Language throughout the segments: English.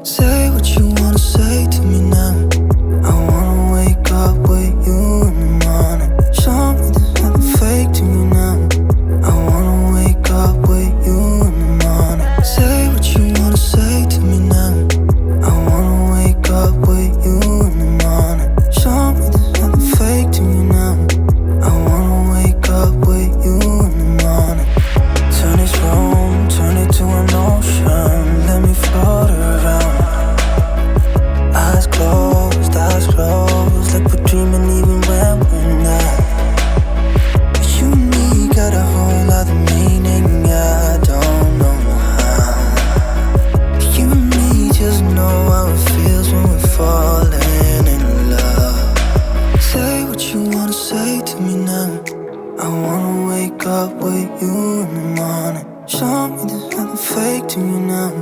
Say what you wanna say to me now. I wanna wake up with you in the morning. Show me there's nothing fake to me now. I wanna wake up with you in the morning. Say what you wanna say to me now. I wanna wake up with you in the morning. Show me there's nothing fake to me now. I wanna wake up with you in the morning. Turn this room, turn it to an ocean. Let me float around. Eyes closed, like we're dreaming even when we're not. You and me got a whole other meaning, I don't know how. You and me just know how it feels when we're falling in love. Say what you wanna say to me now. I wanna wake up with you in the morning. Show me there's nothing fake to me now.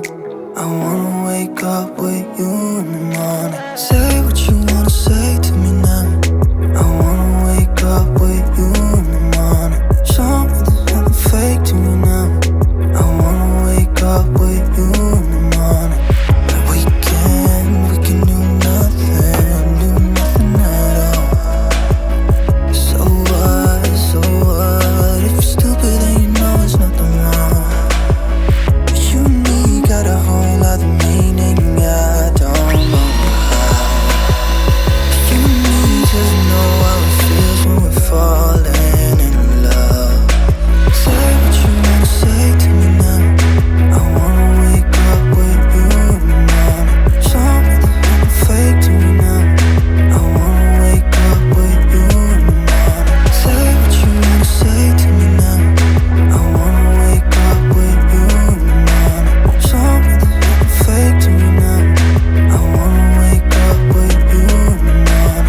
I wanna wake up with you in the morning. Say what you wanna say to me now. I wanna wake up with you in the morning. Show me there's nothing fake to me now. I wanna wake up with you in the morning. Like we can do nothing at all. So what, if you're stupid then you know it's nothing wrong. You and me got a whole other meaning, I don't know how. You and me just know how it feels when we're falling in love. Say what you wanna say to me now. I wanna wake up with you in the morning. Show me there's nothing fake to me now. I wanna wake up with you in the morning. Say what you wanna say to me now. I wanna wake up with you in the morning. Show me there's nothing fake to me now. I wanna wake up with you in the morning.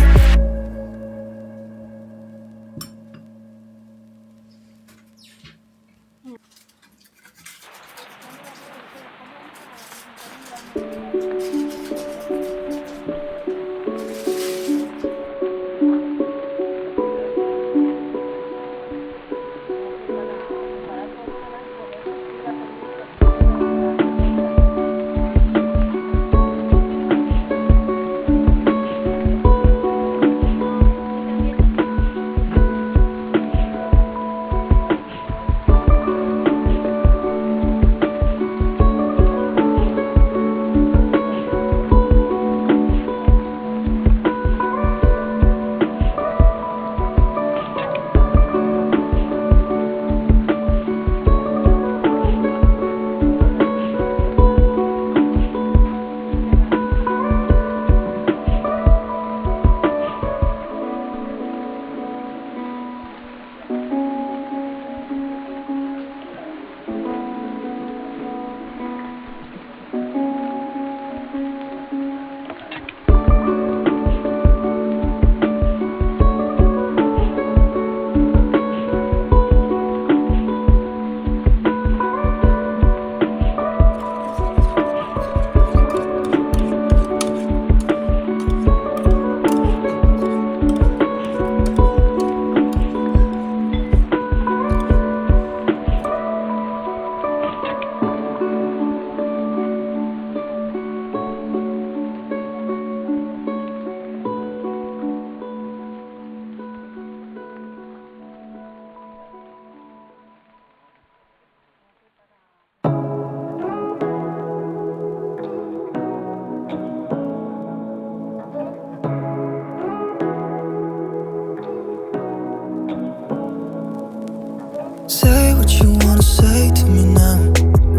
Say what you wanna say to me now.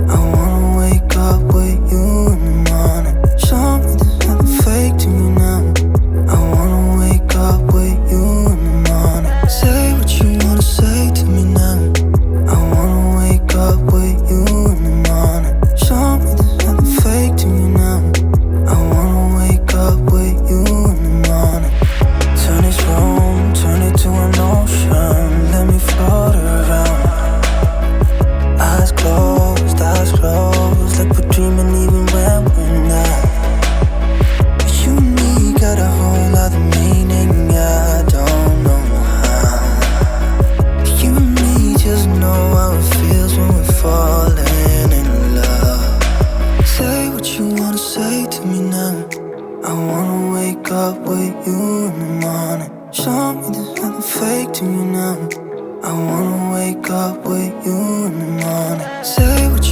I wanna wake up with you in the morning. Show me there's nothing fake to me now. I wanna wake up with you in the morning. Say what you wanna say to me now. I wanna wake up with you in the morning. Show me there's nothing fake to me now. I wanna wake up with you in the morning. Turn this room, turn it to an ocean. Let me float around. with you in the morning. Say what